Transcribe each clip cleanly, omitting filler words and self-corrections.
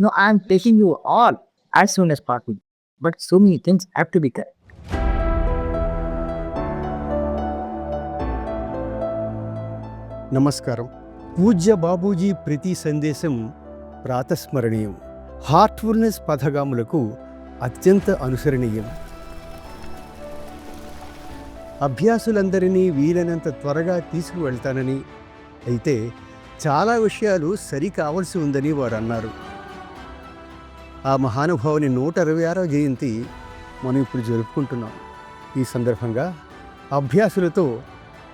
No, I'm taking you all as soon as possible. But so many things have to be correct. నమస్కారం. పూజ్య బాబూజీ ప్రతి సందేశం ప్రాతస్మరణీయం. Heartfulness పథగాములకు అత్యంత అనుసరణీయం. అభ్యాసులందరినీ వీలైనంత త్వరగా తీసుకువెళ్తానని, అయితే చాలా విషయాలు సరి కావలసి ఉందని వారు అన్నారు. ఆ మహానుభావుని 126వ జయంతి మనం ఇప్పుడు జరుపుకుంటున్నాం. ఈ సందర్భంగా అభ్యాసులతో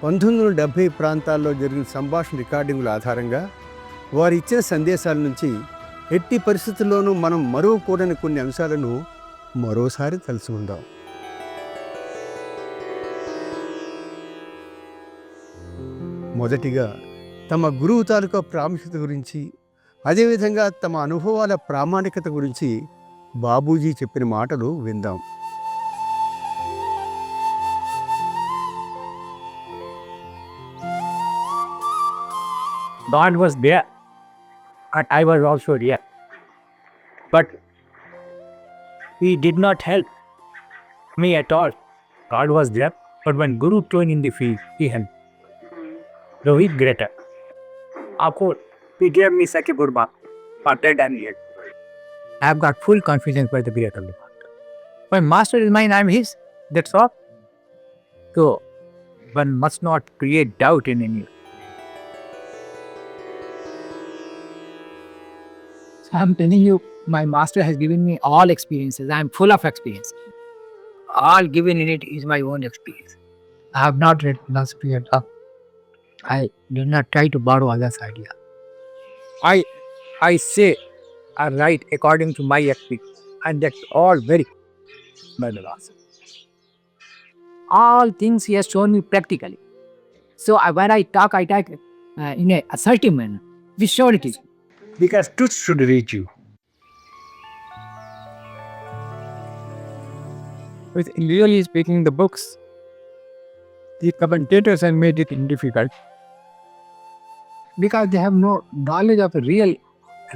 1970 ప్రాంతాల్లో జరిగిన సంభాషణ రికార్డింగుల ఆధారంగా వారు ఇచ్చిన సందేశాల నుంచి ఎట్టి పరిస్థితుల్లోనూ మనం మరువకూడని కొన్ని అంశాలను మరోసారి తెలుసుకుందాం. మొదటిగా తమ గురువు తాలూకా ప్రాముఖ్యత గురించి, అదేవిధంగా తమ అనుభవాల ప్రామాణికత గురించి బాబూజీ చెప్పిన మాటలు విందాం. God was there, and I was also there. But He did not help me at all. God was there, but when Guru thrown in the field, He helped. Rohit greater. Of course, He gave me such a good mark for that I'm here. I have got full confidence by the Creator of the Master. My Master is mine, I am His. That's all. So, one must not create doubt in any. I'm telling you, my master has given me all experiences. I'm full of experience. All given in it is my own experience. I have not read philosophy at all. I did not try to borrow others' idea. I say I write according to my experience, and that's all very by the master. All things he has shown me practically. So when I talk in a assertive manner, with surety. Because truth should reach you. With really speaking, the books, the commentators have made it difficult because they have no knowledge of real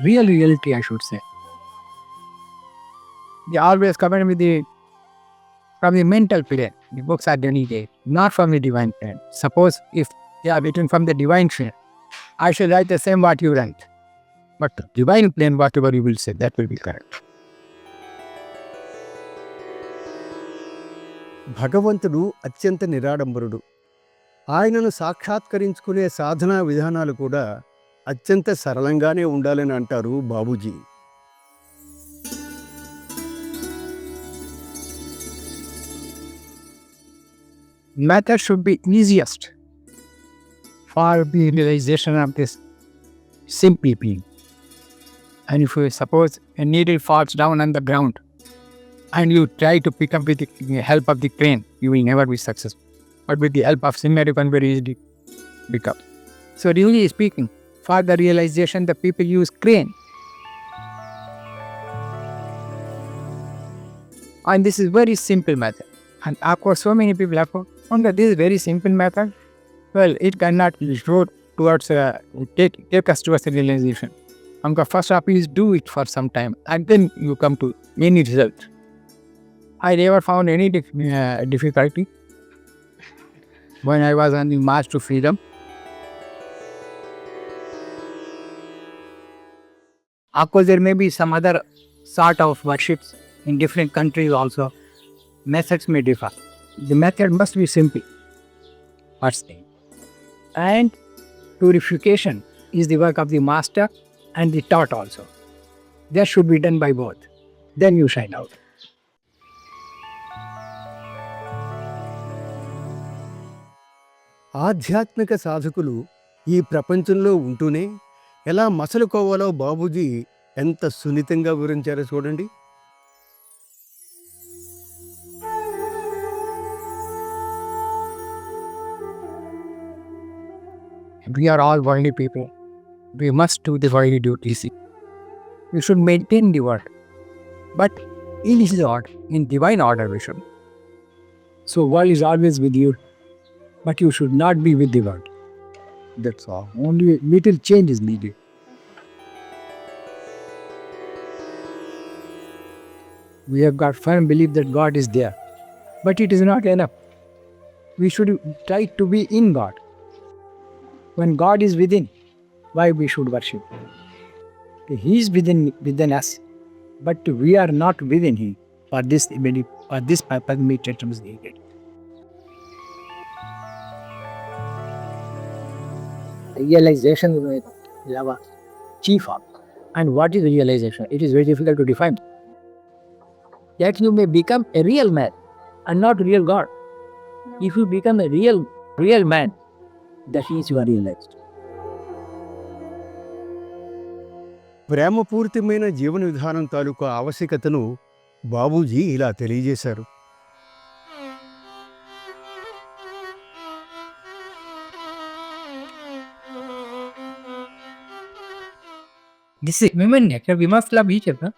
reality, I should say. They always comment with from the mental plane. The books are deleted, not from the divine plane. Suppose if they are written from the divine plane, I should write the same what you write. But divine plane, whatever you will say, that will be correct. భగవంతుడు అత్యంత నిరాడంబరుడు. ఆయనను సాక్షాత్కరించుకునే సాధనా విధానాలు కూడా అత్యంత సరళంగానే ఉండాలని అంటారు Babuji. Method should be easiest for the realization of this simple being. And if you suppose a needle falls down on the ground and you try to pick up with the help of the crane, you will never be successful. But with the help of simmer, you can very easily pick up. So really speaking, for the realization, the people use crane. And this is very simple method. And of course, so many people have found that this is very simple method. Well, it cannot go towards take us towards the realization. First off is do it for some time and then you come to any result. I never found any difficulty when I was on the march to freedom. Of course, there may be some other sort of worships in different countries also. Methods may differ. The method must be simple. First thing. And purification is the work of the master and the taught also. That should be done by both. Then you shine out. ఆధ్యాత్మిక సాధకులు ఈ ప్రపంచంలో ఉంటూనే ఎలా మసలుకోవాలో బాబూజీ ఎంత సున్నితంగా వివరించారో చూడండి. We are all worldly people. We must do the worldly duties. We should maintain the world. But in His order, in divine order we should. So world is always with you. But you should not be with the world. That's all. Only little change is needed. We have got firm belief that God is there. But it is not enough. We should try to be in God. When God is within, why we should worship? He is within us, but we are not within Him. For this purpose, meditation is needed. Realization is our chief of. And what is realization? It is very difficult to define. That you may become a real man and not real God. If you become a real man, that means you are realized. ప్రేమపూరితమైన జీవన విధానం తాలూకు ఆవశ్యకతను బాబూజీ ఇలా తెలియజేశారు. This is human nature. We must love each other.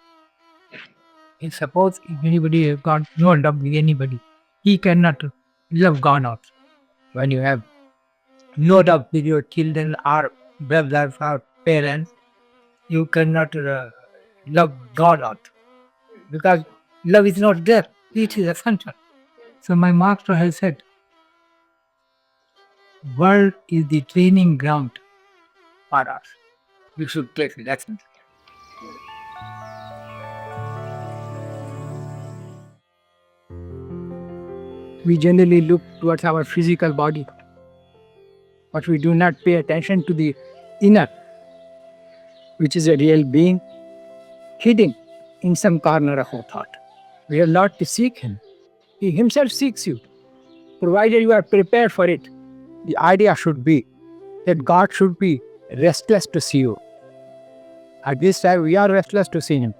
If suppose if anybody has got no love with anybody, he cannot love God out. When you have no love with your children or brothers or parents, you cannot love God out. Because love is not there. It is essential. So my master has said, world is the training ground for us. We should take lessons. We generally look towards our physical body, but we do not pay attention to the inner, which is a real being hidden in some corner of our thought. We are not to seek Him. He Himself seeks you, provided you are prepared for it. The idea should be that God should be restless to see you. At this time, we are restless to see Him,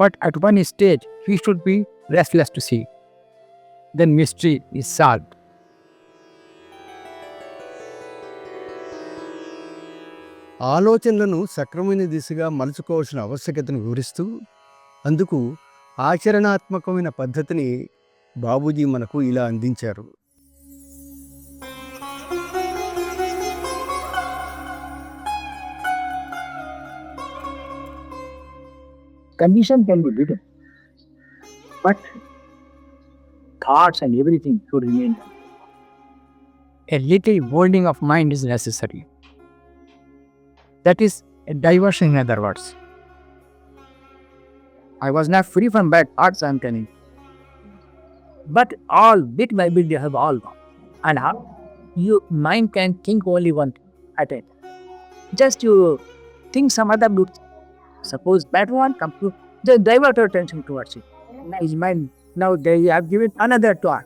but at one stage, He should be restless to see. Then mystery is solved. ఆలోచనలను సక్రమైన దిశగా మలుచుకోవాల్సిన ఆవశ్యకతను వివరిస్తూ అందుకు ఆచరణాత్మకమైన పద్ధతిని బాబూజీ మనకు ఇలా అందించారు. Condition can be written, but thoughts and everything should remain. A little holding of mind is necessary. That is a diversion, in other words. I was not free from bad thoughts, I am telling you. But all, bit by bit, they have all gone. And how? Your mind can think only one at a time. Just you think some other good. Suppose bad one comes to, just divert your attention towards it. Now his mind, now they have given another thought.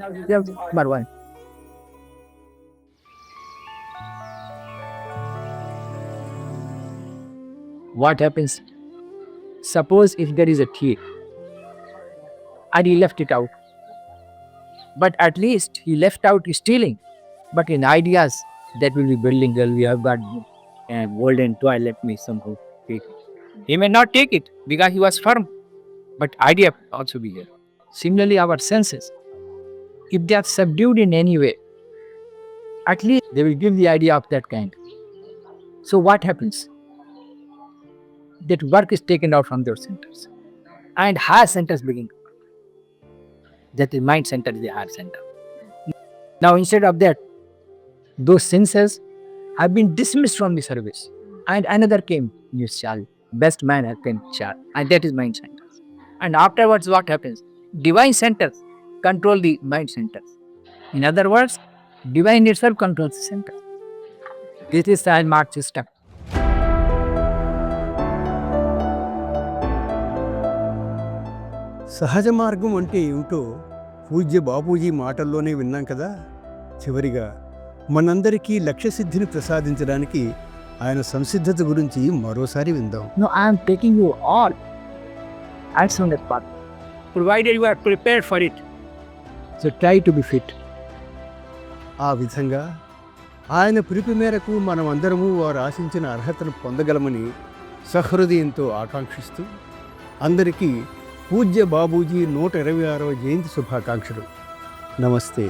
Now they have number one. What happens? Suppose if there is a thief and he left it out. But at least he left out stealing. But in ideas, that will be building, well, we have got a golden toy, let me somehow take it. He may not take it because he was firm, but idea also be here. Similarly, our senses, if they are subdued in any way, at least they will give the idea of that kind. So what happens? That work is taken out from those centers. And higher centers begin. That is mind center is the higher center. Now instead of that, those senses have been dismissed from the service. And another came, you shall. Best man has been shall. And that is mind centers. And afterwards what happens? Divine centers control the mind centers. In other words, divine itself controls the center. This is the mark system. సహజ మార్గం అంటే ఏమిటో పూజ్య బాపూజీ మాటల్లోనే విన్నాం కదా. చివరిగా మనందరికీ లక్ష్యసిద్ధిని ప్రసాదించడానికి ఆయన సంసిద్ధత గురించి మరోసారి విందాం. No, I am taking you all as soon as possible, provided you are prepared for it. So try to be fit. ఆ విధంగా ఆయన పిలుపు మేరకు మనం అందరము వారు ఆశించిన అర్హతను పొందగలమని సహృదయంతో ఆకాంక్షిస్తూ అందరికీ పూజ్య బాబూజీ 126వ జయంతి శుభాకాంక్షలు. నమస్తే.